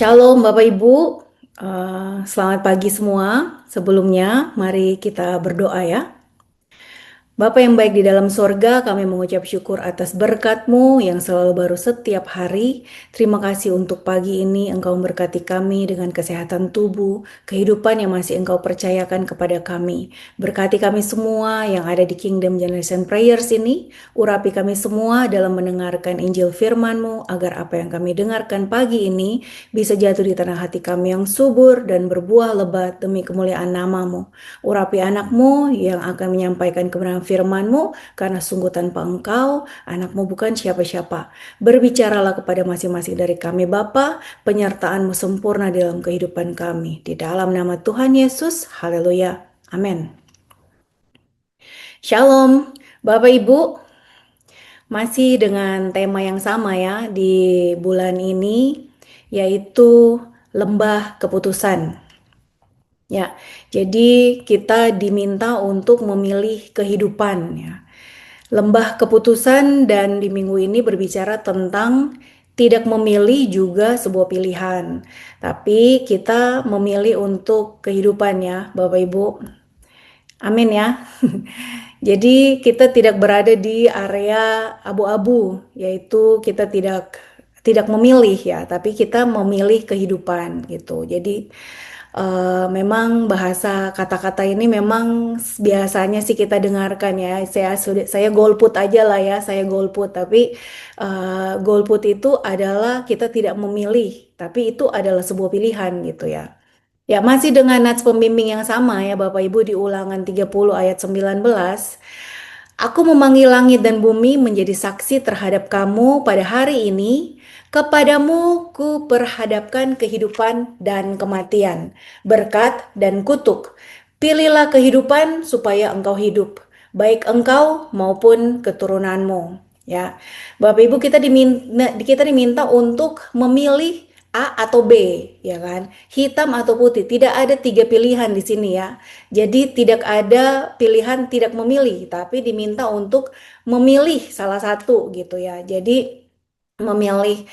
Shalom Bapak Ibu. Selamat pagi semua. Sebelumnya mari kita berdoa ya. Bapa yang baik di dalam sorga, kami mengucap syukur atas berkat-Mu yang selalu baru setiap hari. Terima kasih untuk pagi ini Engkau memberkati kami dengan kesehatan tubuh, kehidupan yang masih Engkau percayakan kepada kami. Berkati kami semua yang ada di Kingdom Generation Prayers ini. Urapi kami semua dalam mendengarkan Injil firman-Mu, agar apa yang kami dengarkan pagi ini bisa jatuh di tanah hati kami yang subur dan berbuah lebat demi kemuliaan nama-Mu. Urapi anak-Mu yang akan menyampaikan kebenaran firman-Mu, karena sungguh tanpa Engkau, anak-Mu bukan siapa-siapa. Berbicaralah kepada masing-masing dari kami Bapa, penyertaan-Mu sempurna dalam kehidupan kami. Di dalam nama Tuhan Yesus, haleluya. Amin. Shalom, Bapak Ibu. Masih dengan tema yang sama ya di bulan ini, yaitu lembah keputusan. Ya, jadi kita diminta untuk memilih kehidupan ya. Lembah keputusan, dan di minggu ini berbicara tentang tidak memilih juga sebuah pilihan. Tapi kita memilih untuk kehidupan ya, Bapak Ibu. Amin ya. Jadi kita tidak berada di area abu-abu, yaitu kita tidak memilih ya, tapi kita memilih kehidupan gitu. Jadi memang bahasa kata-kata ini memang biasanya sih kita dengarkan ya. Saya golput aja lah ya, saya golput. Tapi golput itu adalah kita tidak memilih, tapi itu adalah sebuah pilihan gitu ya. Ya, masih dengan nats pembimbing yang sama ya Bapak Ibu, di Ulangan 30 ayat 19. Aku memanggil langit dan bumi menjadi saksi terhadap kamu pada hari ini. Kepadamu ku perhadapkan kehidupan dan kematian, berkat dan kutuk. Pilihlah kehidupan supaya engkau hidup, baik engkau maupun keturunanmu. Ya, Bapak Ibu, kita diminta untuk memilih A atau B, ya kan? Hitam atau putih. Tidak ada tiga pilihan di sini ya. Jadi tidak ada pilihan tidak memilih, tapi diminta untuk memilih salah satu gitu ya. Jadi memilih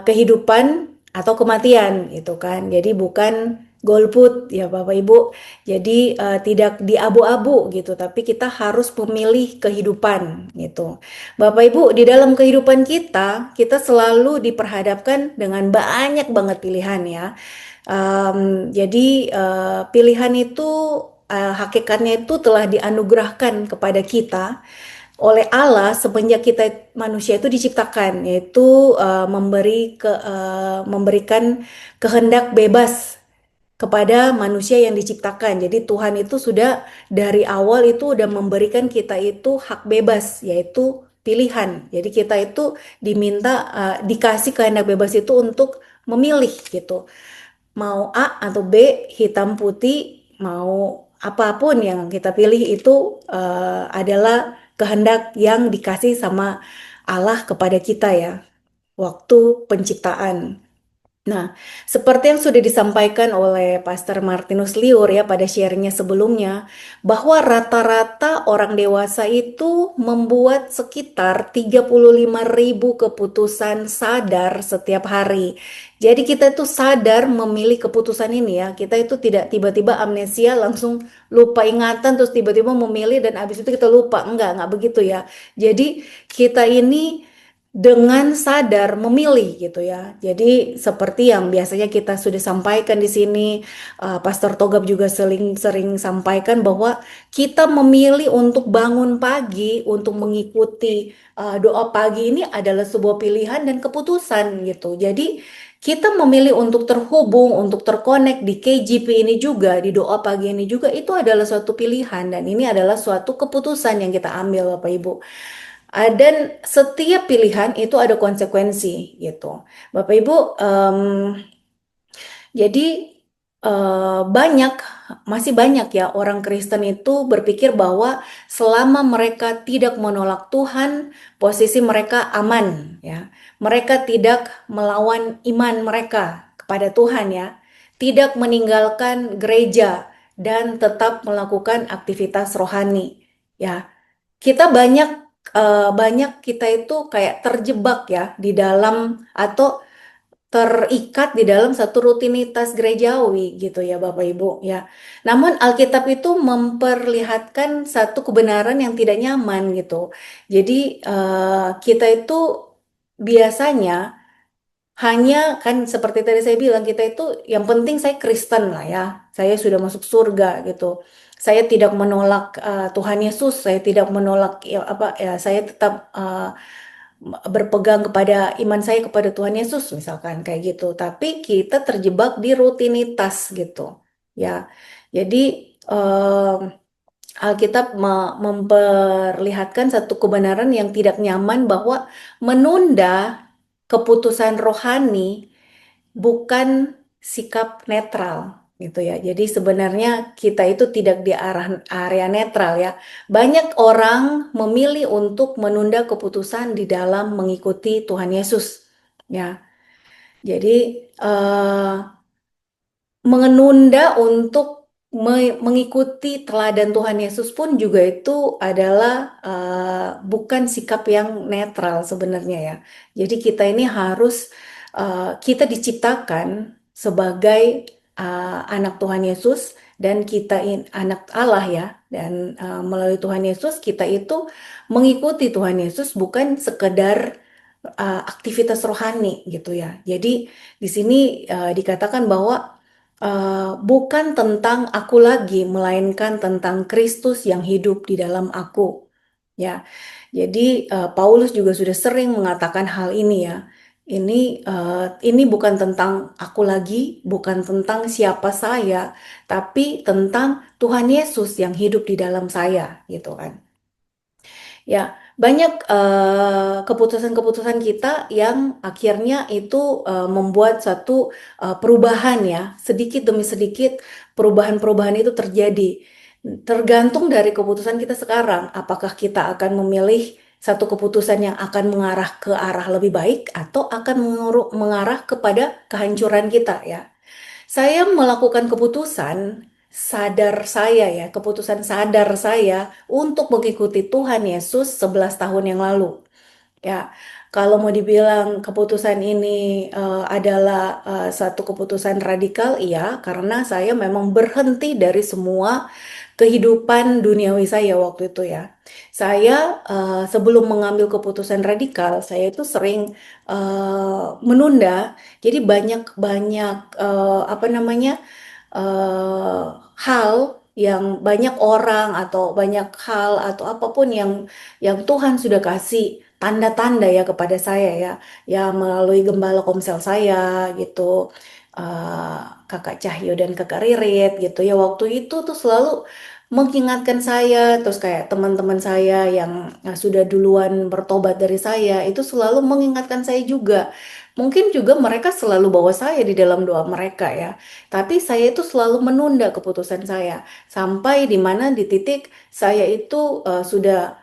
kehidupan atau kematian gitu kan. Jadi bukan golput ya Bapak Ibu. Jadi tidak di abu-abu gitu, tapi kita harus memilih kehidupan gitu. Bapak Ibu, di dalam kehidupan kita selalu diperhadapkan dengan banyak banget pilihan ya. Jadi pilihan itu hakikatnya itu telah dianugerahkan kepada kita oleh Allah semenjak kita manusia itu diciptakan, yaitu memberikan kehendak bebas kepada manusia yang diciptakan. Jadi Tuhan itu sudah dari awal itu udah memberikan kita itu hak bebas, yaitu pilihan. Jadi kita itu dikasih kehendak bebas itu untuk memilih gitu. Mau A atau B, hitam putih, mau apapun yang kita pilih itu adalah kehendak yang dikasih sama Allah kepada kita ya, waktu penciptaan. Nah, seperti yang sudah disampaikan oleh Pastor Martinus Liur ya pada sharingnya sebelumnya, bahwa rata-rata orang dewasa itu membuat sekitar 35.000 keputusan sadar setiap hari. Jadi kita itu sadar memilih keputusan ini ya. Kita itu tidak tiba-tiba amnesia langsung lupa ingatan terus tiba-tiba memilih dan habis itu kita lupa. Enggak begitu ya. Jadi kita ini dengan sadar memilih gitu ya. Jadi seperti yang biasanya kita sudah sampaikan di sini, Pastor Togab juga sering sampaikan bahwa kita memilih untuk bangun pagi, untuk mengikuti doa pagi ini adalah sebuah pilihan dan keputusan gitu. Jadi kita memilih untuk terhubung, untuk terkonek di KGP ini juga, di doa pagi ini juga, itu adalah suatu pilihan dan ini adalah suatu keputusan yang kita ambil Bapak Ibu. Dan setiap pilihan itu ada konsekuensi gitu. Bapak Ibu, jadi banyak, masih banyak ya orang Kristen itu berpikir bahwa selama mereka tidak menolak Tuhan, posisi mereka aman ya. Mereka tidak melawan iman mereka kepada Tuhan ya. Tidak meninggalkan gereja dan tetap melakukan aktivitas rohani ya. Kita banyak kita itu kayak terjebak ya di dalam atau terikat di dalam satu rutinitas gerejawi gitu ya Bapak Ibu ya. Namun Alkitab itu memperlihatkan satu kebenaran yang tidak nyaman gitu. Jadi kita itu biasanya hanya kan seperti tadi saya bilang kita itu yang penting saya Kristen lah ya. Saya sudah masuk surga gitu. Saya tidak menolak Tuhan Yesus, saya tidak menolak ya apa ya saya tetap berpegang kepada iman saya kepada Tuhan Yesus misalkan kayak gitu. Tapi kita terjebak di rutinitas gitu. Ya. Jadi Alkitab memperlihatkan satu kebenaran yang tidak nyaman bahwa menunda keputusan rohani bukan sikap netral gitu ya. Jadi sebenarnya kita itu tidak di arah area netral ya. Banyak orang memilih untuk menunda keputusan di dalam mengikuti Tuhan Yesus ya. Jadi eh, menunda untuk mengikuti teladan Tuhan Yesus pun juga itu adalah bukan sikap yang netral sebenarnya ya. Jadi kita ini harus kita diciptakan sebagai anak Tuhan Yesus dan kita anak Allah ya. Dan melalui Tuhan Yesus kita itu mengikuti Tuhan Yesus bukan sekedar aktivitas rohani gitu ya. Jadi di sini dikatakan bahwa bukan tentang aku lagi, melainkan tentang Kristus yang hidup di dalam aku. Ya, jadi Paulus juga sudah sering mengatakan hal ini ya. Ini bukan tentang aku lagi, bukan tentang siapa saya, tapi tentang Tuhan Yesus yang hidup di dalam saya, gitu kan. Ya, banyak keputusan-keputusan kita yang akhirnya itu membuat satu perubahan ya, sedikit demi sedikit perubahan-perubahan itu terjadi. Tergantung dari keputusan kita sekarang, apakah kita akan memilih satu keputusan yang akan mengarah ke arah lebih baik atau akan mengarah kepada kehancuran kita ya. Saya melakukan keputusan sadar saya ya, keputusan sadar saya untuk mengikuti Tuhan Yesus 11 tahun yang lalu. Ya, kalau mau dibilang keputusan ini adalah satu keputusan radikal, iya, karena saya memang berhenti dari semua kehidupan duniawi saya waktu itu ya. Saya sebelum mengambil keputusan radikal, saya itu sering menunda. Jadi banyak-banyak apa namanya eh, hal yang banyak orang atau banyak hal atau apapun yang Tuhan sudah kasih tanda-tanda ya kepada saya ya, ya melalui gembala komsel saya gitu, eh, kakak Cahyo dan kakak Ririt gitu ya waktu itu tuh selalu mengingatkan saya, terus kayak teman-teman saya yang sudah duluan bertobat dari saya itu selalu mengingatkan saya juga. Mungkin juga mereka selalu bawa saya di dalam doa mereka ya. Tapi saya itu selalu menunda keputusan saya sampai di mana di titik saya itu sudah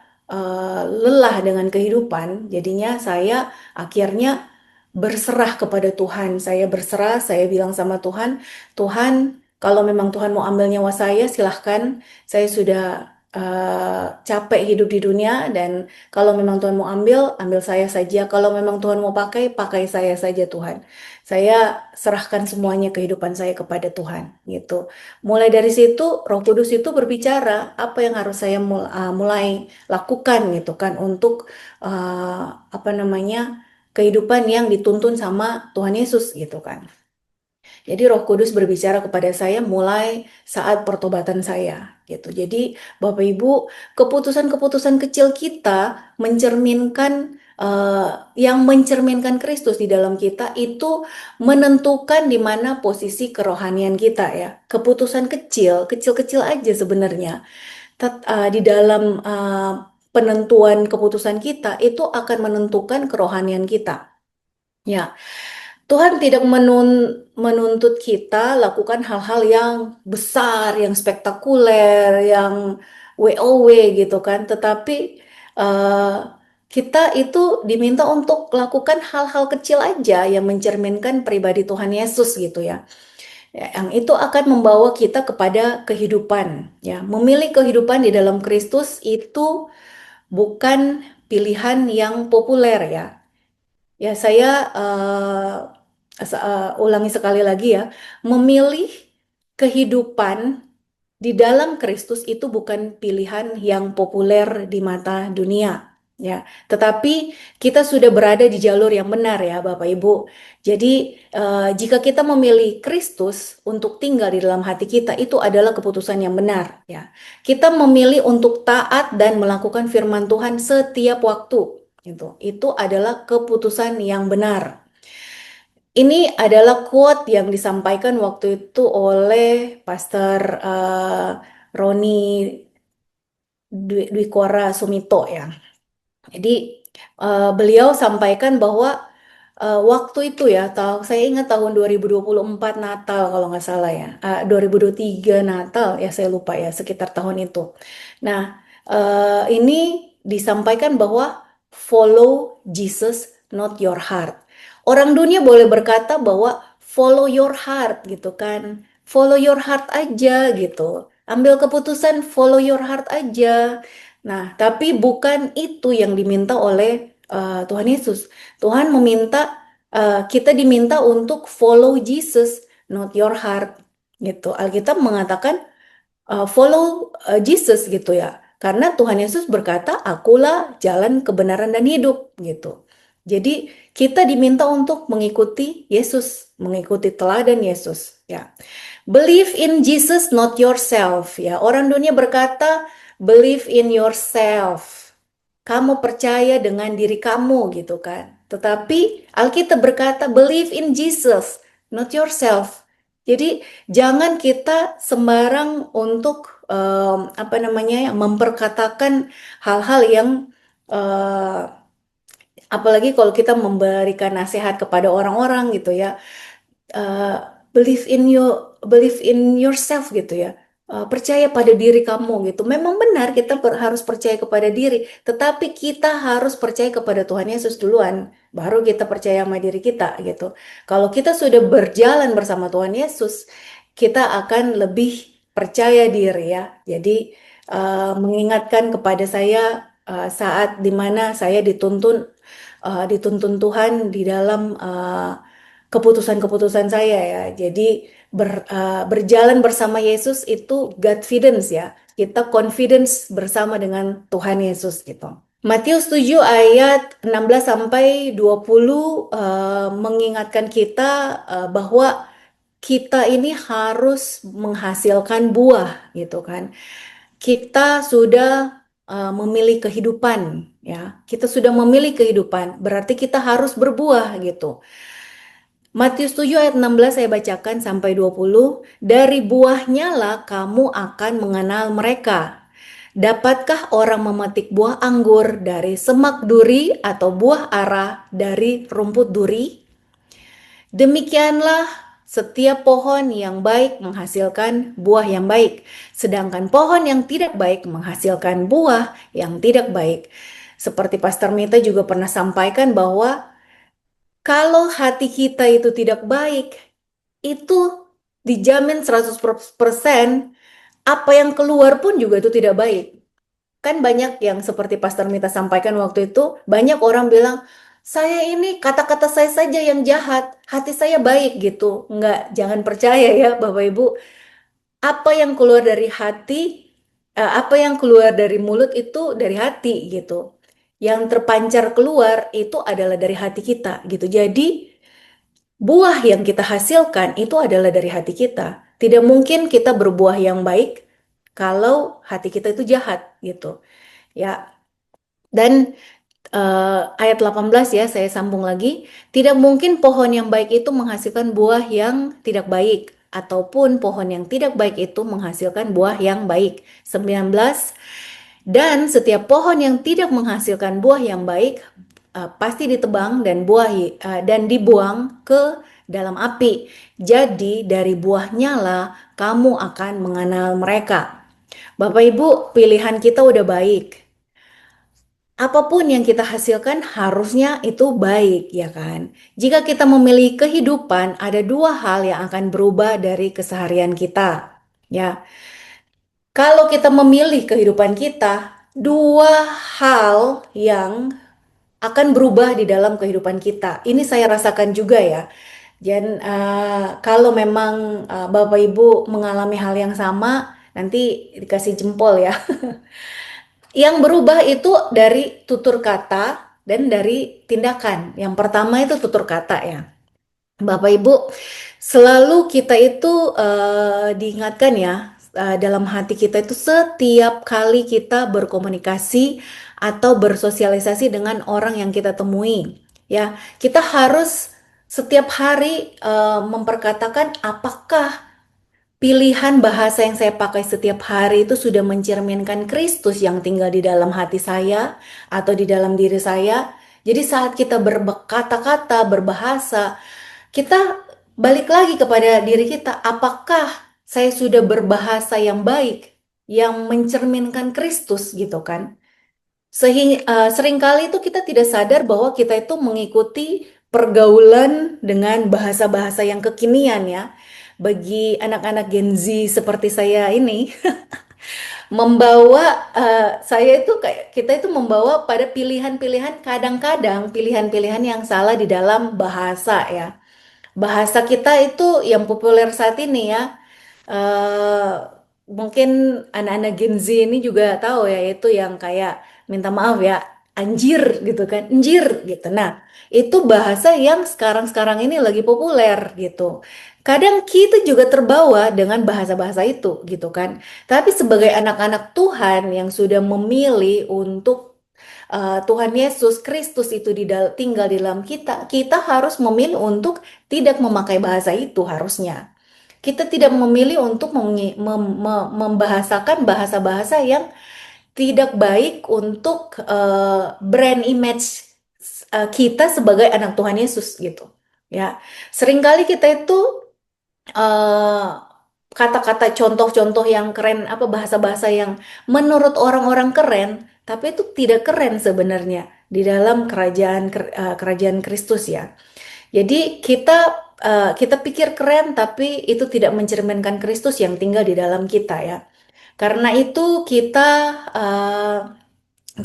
lelah dengan kehidupan. Jadinya saya akhirnya berserah kepada Tuhan. Saya berserah, saya bilang sama Tuhan, Tuhan, kalau memang Tuhan mau ambil nyawa saya, silahkan. Saya sudah capek hidup di dunia dan kalau memang Tuhan mau ambil, ambil saya saja. Kalau memang Tuhan mau pakai, pakai saya saja Tuhan. Saya serahkan semuanya kehidupan saya kepada Tuhan, gitu. Mulai dari situ, Roh Kudus itu berbicara apa yang harus saya mulai lakukan, gitu kan, untuk apa namanya kehidupan yang dituntun sama Tuhan Yesus, gitu kan. Jadi Roh Kudus berbicara kepada saya mulai saat pertobatan saya, gitu. Jadi Bapak Ibu, keputusan-keputusan kecil kita yang mencerminkan Kristus di dalam kita itu menentukan di mana posisi kerohanian kita ya. Keputusan kecil, kecil-kecil aja sebenarnya. Di dalam penentuan keputusan kita itu akan menentukan kerohanian kita. Ya, Tuhan tidak menuntut kita lakukan hal-hal yang besar, yang spektakuler, yang WOW gitu kan. Tetapi eh, kita itu diminta untuk lakukan hal-hal kecil aja yang mencerminkan pribadi Tuhan Yesus gitu ya. Ya, yang itu akan membawa kita kepada kehidupan. Ya, memilih kehidupan di dalam Kristus itu bukan pilihan yang populer ya. Ya, saya Ulangi sekali lagi ya, memilih kehidupan di dalam Kristus itu bukan pilihan yang populer di mata dunia, ya. Tetapi kita sudah berada di jalur yang benar ya, Bapak Ibu. Jadi jika kita memilih Kristus untuk tinggal di dalam hati kita, itu adalah keputusan yang benar, ya. Kita memilih untuk taat dan melakukan firman Tuhan setiap waktu, gitu. Itu adalah keputusan yang benar. Ini adalah quote yang disampaikan waktu itu oleh Pastor Roni Dwikora Sumito ya. Jadi beliau sampaikan bahwa waktu itu ya, saya ingat tahun 2024 Natal kalau nggak salah ya, 2023 Natal ya saya lupa ya, sekitar tahun itu. Nah, ini disampaikan bahwa follow Jesus, not your heart. Orang dunia boleh berkata bahwa follow your heart gitu kan, follow your heart aja gitu. Ambil keputusan follow your heart aja. Nah, tapi bukan itu yang diminta oleh Tuhan Yesus. Tuhan meminta kita diminta untuk follow Jesus, not your heart. Gitu. Alkitab mengatakan follow Jesus gitu ya. Karena Tuhan Yesus berkata, "Akulah jalan kebenaran dan hidup." gitu. Jadi kita diminta untuk mengikuti Yesus, mengikuti teladan Yesus ya. Believe in Jesus, not yourself. Ya, orang dunia berkata, believe in yourself. Kamu percaya dengan diri kamu gitu kan. Tetapi Alkitab berkata, believe in Jesus, not yourself. Jadi jangan kita sembarang untuk apa namanya ya, memperkatakan hal-hal yang eh, apalagi kalau kita memberikan nasihat kepada orang-orang gitu ya, uh, believe in yourself gitu ya. Percaya pada diri kamu gitu. Memang benar kita harus percaya kepada diri, tetapi kita harus percaya kepada Tuhan Yesus duluan, baru kita percaya sama diri kita gitu. Kalau kita sudah berjalan bersama Tuhan Yesus, kita akan lebih percaya diri ya. Jadi mengingatkan kepada saya saat dimana saya dituntun Tuhan di dalam keputusan-keputusan saya ya. Jadi berjalan bersama Yesus itu Godfidence ya. Kita confidence bersama dengan Tuhan Yesus gitu. Matius 7 ayat 16 sampai 20 mengingatkan kita bahwa kita ini harus menghasilkan buah gitu kan. Kita sudah memilih kehidupan ya. Kita sudah memilih kehidupan, berarti kita harus berbuah gitu. Matius 7 ayat 16 saya bacakan sampai 20. Dari buahnya lah kamu akan mengenal mereka. Dapatkah orang memetik buah anggur dari semak duri atau buah ara dari rumput duri? Demikianlah setiap pohon yang baik menghasilkan buah yang baik, sedangkan pohon yang tidak baik menghasilkan buah yang tidak baik. Seperti Pastor Mita juga pernah sampaikan bahwa kalau hati kita itu tidak baik, itu dijamin 100% apa yang keluar pun juga itu tidak baik. Kan banyak yang seperti Pastor Mita sampaikan waktu itu, banyak orang bilang, saya ini kata-kata saya saja yang jahat, hati saya baik gitu. Enggak, jangan percaya ya Bapak Ibu. Apa yang keluar dari hati, apa yang keluar dari mulut itu dari hati gitu. Yang terpancar keluar itu adalah dari hati kita gitu. Jadi buah yang kita hasilkan itu adalah dari hati kita. Tidak mungkin kita berbuah yang baik kalau hati kita itu jahat gitu. Ya, dan ayat 18 ya, saya sambung lagi. Tidak mungkin pohon yang baik itu menghasilkan buah yang tidak baik, ataupun pohon yang tidak baik itu menghasilkan buah yang baik. 19. Dan setiap pohon yang tidak menghasilkan buah yang baik pasti ditebang dan dibuang ke dalam api. Jadi dari buahnya lah kamu akan mengenal mereka. Bapak Ibu, pilihan kita udah baik. Apapun yang kita hasilkan harusnya itu baik, ya kan? Jika kita memilih kehidupan, ada dua hal yang akan berubah dari keseharian kita. Ya, kalau kita memilih kehidupan kita, dua hal yang akan berubah di dalam kehidupan kita. Ini saya rasakan juga ya. Dan kalau memang Bapak Ibu mengalami hal yang sama, nanti dikasih jempol ya. Yang berubah itu dari tutur kata dan dari tindakan. Yang pertama itu tutur kata ya. Bapak Ibu, selalu kita itu diingatkan ya, dalam hati kita itu setiap kali kita berkomunikasi atau bersosialisasi dengan orang yang kita temui, ya, kita harus setiap hari memperkatakan apakah pilihan bahasa yang saya pakai setiap hari itu sudah mencerminkan Kristus yang tinggal di dalam hati saya atau di dalam diri saya. Jadi saat kita berkata-kata, berbahasa, kita balik lagi kepada diri kita, apakah saya sudah berbahasa yang baik, yang mencerminkan Kristus gitu kan? Seringkali itu kita tidak sadar bahwa kita itu mengikuti pergaulan dengan bahasa-bahasa yang kekinian ya. Bagi anak-anak Gen Z seperti saya ini, membawa saya itu kayak kita itu membawa pada pilihan-pilihan kadang-kadang pilihan-pilihan yang salah di dalam bahasa ya. Bahasa kita itu yang populer saat ini ya, eh mungkin anak-anak Gen Z ini juga tahu ya, itu yang kayak minta maaf ya, anjir gitu kan, anjir gitu. Nah, itu bahasa yang sekarang-sekarang ini lagi populer gitu. Kadang kita juga terbawa dengan bahasa-bahasa itu gitu kan. Tapi sebagai anak-anak Tuhan yang sudah memilih untuk Tuhan Yesus Kristus itu tinggal di dalam kita, kita harus memilih untuk tidak memakai bahasa itu harusnya. Kita tidak memilih untuk membahasakan bahasa-bahasa yang tidak baik untuk brand image kita sebagai anak Tuhan Yesus gitu. Ya, seringkali kita itu eh, kata-kata contoh-contoh yang keren, apa bahasa-bahasa yang menurut orang-orang keren, tapi itu tidak keren sebenarnya di dalam kerajaan Kristus ya. Jadi kita pikir keren, tapi itu tidak mencerminkan Kristus yang tinggal di dalam kita ya. Karena itu kita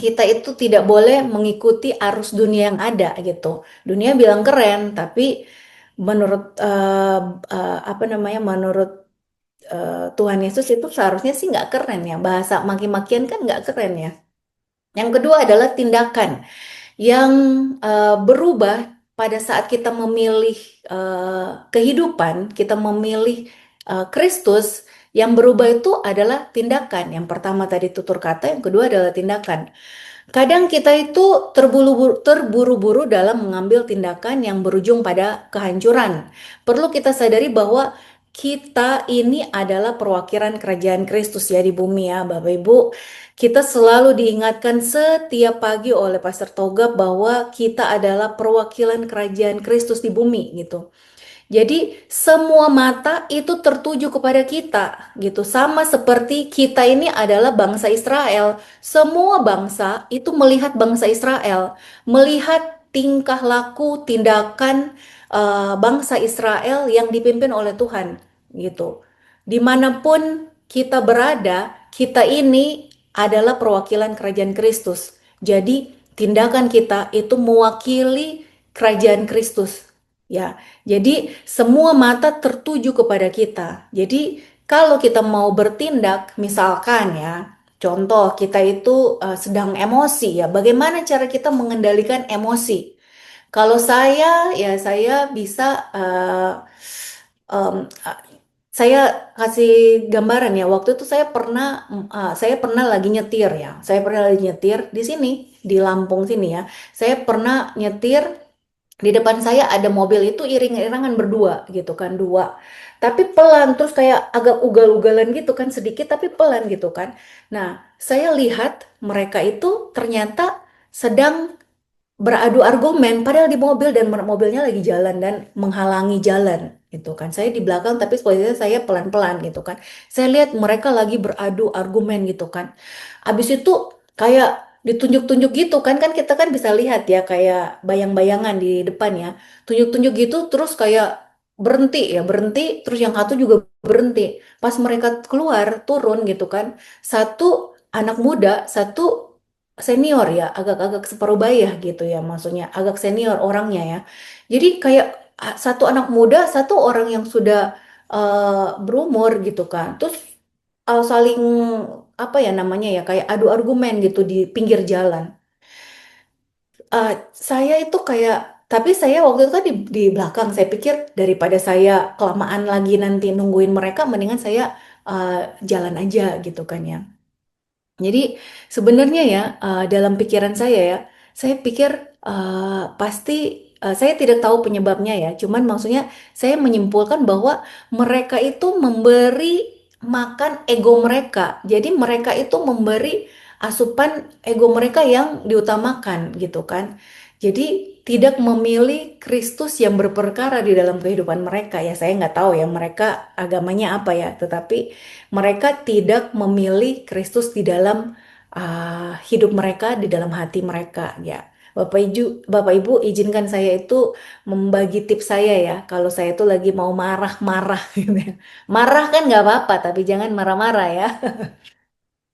itu tidak boleh mengikuti arus dunia yang ada gitu. Dunia bilang keren, tapi menurut apa namanya, menurut Tuhan Yesus itu seharusnya sih nggak keren ya. Bahasa maki-makian kan nggak keren ya. Yang kedua adalah tindakan yang berubah pada saat kita memilih kehidupan, kita memilih Kristus. Yang berubah itu adalah tindakan. Yang pertama tadi tutur kata, yang kedua adalah tindakan. Kadang kita itu terburu-buru dalam mengambil tindakan yang berujung pada kehancuran. Perlu kita sadari bahwa kita ini adalah perwakilan kerajaan Kristus ya di bumi ya, Bapak Ibu. Kita selalu diingatkan setiap pagi oleh Pastor Toga bahwa kita adalah perwakilan kerajaan Kristus di bumi gitu. Jadi semua mata itu tertuju kepada kita gitu. Sama seperti kita ini adalah bangsa Israel. Semua bangsa itu melihat bangsa Israel, melihat tingkah laku, tindakan bangsa Israel yang dipimpin oleh Tuhan gitu. Dimanapun kita berada, kita ini adalah perwakilan kerajaan Kristus. Jadi tindakan kita itu mewakili kerajaan Kristus. Ya, jadi semua mata tertuju kepada kita. Jadi kalau kita mau bertindak, misalkan ya, contoh kita itu sedang emosi ya, bagaimana cara kita mengendalikan emosi? Kalau saya ya saya bisa em, uh, saya kasih gambaran ya. Waktu itu saya pernah lagi nyetir ya. Saya pernah lagi nyetir di sini di Lampung sini ya. Saya pernah nyetir di depan saya ada mobil itu iring-iringan berdua gitu kan, dua. Tapi pelan terus kayak agak ugal-ugalan gitu kan, sedikit tapi pelan gitu kan. Nah, saya lihat mereka itu ternyata sedang beradu argumen padahal di mobil dan mobilnya lagi jalan dan menghalangi jalan gitu kan. Saya di belakang tapi posisinya saya pelan-pelan gitu kan. Saya lihat mereka lagi beradu argumen gitu kan. Habis itu kayak ditunjuk-tunjuk gitu kan, kan kita kan bisa lihat ya kayak bayang-bayangan di depan ya. Tunjuk-tunjuk gitu terus kayak berhenti ya, berhenti terus yang satu juga berhenti. Pas mereka keluar turun gitu kan. Satu anak muda, satu senior ya, agak-agak separuh bayah gitu ya, maksudnya agak senior orangnya ya. Jadi kayak satu anak muda, satu orang yang sudah berumur gitu kan. Terus saling apa ya namanya ya kayak adu argumen gitu di pinggir jalan. Saya itu kayak, tapi saya waktu itu kan di belakang. Saya pikir daripada saya kelamaan lagi nanti nungguin mereka, mendingan saya uh, jalan aja gitu kan ya. Jadi sebenarnya ya dalam pikiran saya pikir pasti saya tidak tahu penyebabnya ya. Cuman maksudnya saya menyimpulkan bahwa mereka itu memberi makan ego mereka. Jadi mereka itu memberi asupan ego mereka yang diutamakan gitu kan. Jadi tidak memilih Kristus yang berperkara di dalam kehidupan mereka ya. Saya nggak tahu ya mereka agamanya apa ya. Tetapi mereka tidak memilih Kristus di dalam hidup mereka, di dalam hati mereka ya. Bapak Ibu, izinkan saya itu membagi tips saya ya. Kalau saya itu lagi mau marah-marah gitu ya. Marah kan nggak apa-apa, tapi jangan marah-marah ya.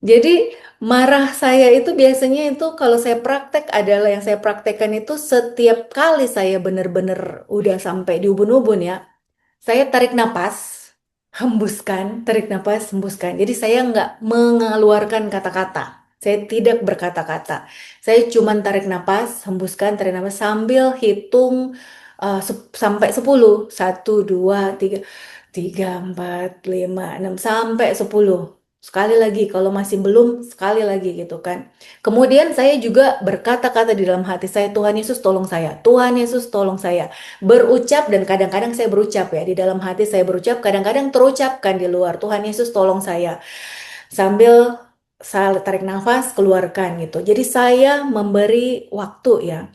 Jadi marah saya itu biasanya itu kalau saya praktek adalah yang saya praktekkan itu setiap kali saya benar-benar udah sampai di ubun-ubun ya. Saya tarik napas, hembuskan, tarik napas, hembuskan. Jadi saya nggak mengeluarkan kata-kata. Saya tidak berkata-kata. Saya cuma tarik napas, hembuskan, tarik napas sambil hitung sampai 10. 1, 2, 3, 3, 4, 5, 6 sampai 10. Sekali lagi, kalau masih belum, sekali lagi gitu kan. Kemudian saya juga berkata-kata di dalam hati saya, Tuhan Yesus tolong saya, Tuhan Yesus tolong saya berucap, dan kadang-kadang saya berucap ya di dalam hati saya berucap, kadang-kadang terucapkan di luar, Tuhan Yesus tolong saya, sambil saya tarik nafas keluarkan gitu. Jadi saya memberi waktu ya,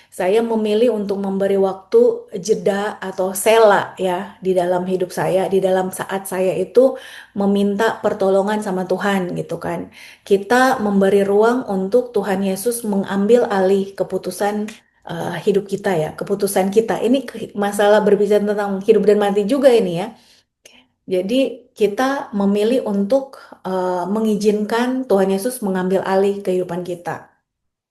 saya memilih untuk memberi waktu jeda atau sela ya di dalam hidup saya, di dalam saat saya itu meminta pertolongan sama Tuhan gitu kan. Kita memberi ruang untuk Tuhan Yesus mengambil alih keputusan hidup kita ya, keputusan kita. Ini masalah berbicara tentang hidup dan mati juga ini ya. Jadi kita memilih untuk mengizinkan Tuhan Yesus mengambil alih kehidupan kita.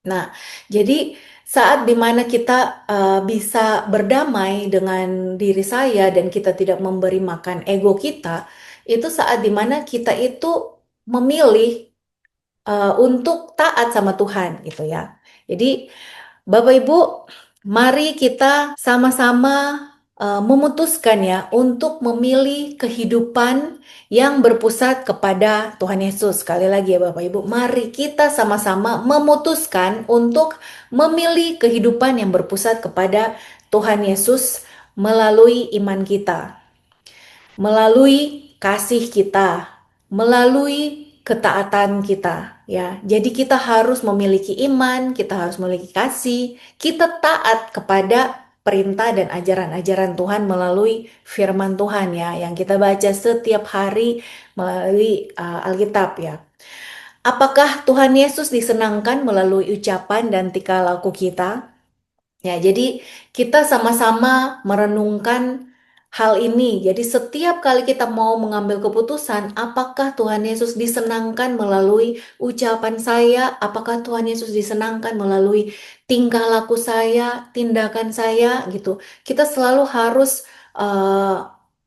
Nah, jadi saat dimana kita bisa berdamai dengan diri saya dan kita tidak memberi makan ego kita, itu saat dimana kita itu memilih untuk taat sama Tuhan gitu ya. Jadi Bapak Ibu, mari kita sama-sama memutuskan ya untuk memilih kehidupan yang berpusat kepada Tuhan Yesus. Sekali lagi ya Bapak Ibu, mari kita sama-sama memutuskan untuk memilih kehidupan yang berpusat kepada Tuhan Yesus melalui iman kita, melalui kasih kita, melalui ketaatan kita, ya. Jadi kita harus memiliki iman, kita harus memiliki kasih, kita taat kepada perintah dan ajaran-ajaran Tuhan melalui firman Tuhan ya, yang kita baca setiap hari melalui Alkitab ya. Apakah Tuhan Yesus disenangkan melalui ucapan dan tingkah laku kita? Ya, jadi kita sama-sama merenungkan hal ini. Jadi setiap kali kita mau mengambil keputusan, apakah Tuhan Yesus disenangkan melalui ucapan saya? Apakah Tuhan Yesus disenangkan melalui tingkah laku saya, tindakan saya gitu. Kita selalu harus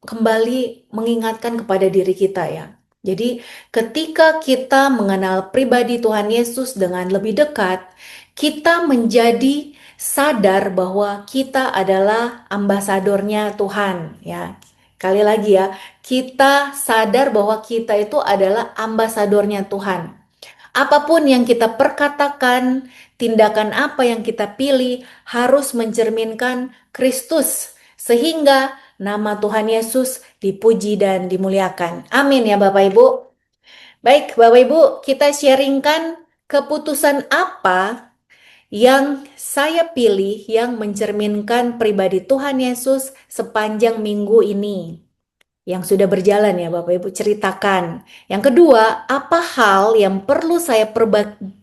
kembali mengingatkan kepada diri kita ya. Jadi ketika kita mengenal pribadi Tuhan Yesus dengan lebih dekat, kita menjadi sadar bahwa kita adalah ambasadornya Tuhan ya. Kali lagi ya, kita sadar bahwa kita itu adalah ambasadornya Tuhan. Apapun yang kita perkatakan, tindakan apa yang kita pilih harus mencerminkan Kristus sehingga nama Tuhan Yesus dipuji dan dimuliakan. Amin ya Bapak Ibu. Baik Bapak Ibu, kita sharingkan keputusan apa yang saya pilih yang mencerminkan pribadi Tuhan Yesus sepanjang minggu ini yang sudah berjalan ya Bapak Ibu, ceritakan. Yang kedua, apa hal yang perlu saya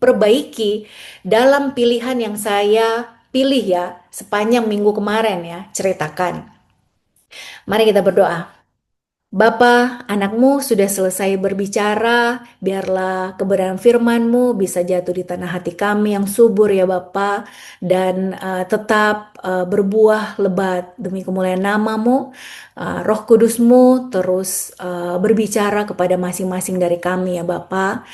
perbaiki dalam pilihan yang saya pilih ya sepanjang minggu kemarin ya, ceritakan. Mari kita berdoa. Bapa, anakmu sudah selesai berbicara, biarlah kebenaran firman-Mu bisa jatuh di tanah hati kami yang subur ya Bapa, dan tetap berbuah lebat demi kemuliaan nama-Mu. Roh Kudus-Mu terus berbicara kepada masing-masing dari kami ya Bapa.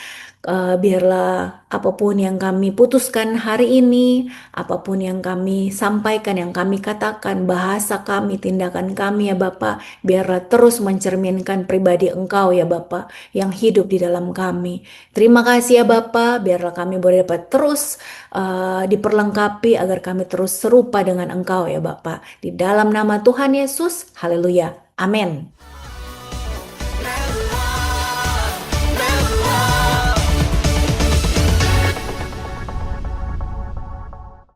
Biarlah apapun yang kami putuskan hari ini, apapun yang kami sampaikan, yang kami katakan, bahasa kami, tindakan kami ya Bapa, biarlah terus mencerminkan pribadi Engkau ya Bapa yang hidup di dalam kami. Terima kasih ya Bapa, biarlah kami boleh dapat terus diperlengkapi agar kami terus serupa dengan Engkau ya Bapa. Di dalam nama Tuhan Yesus, haleluya. Amin.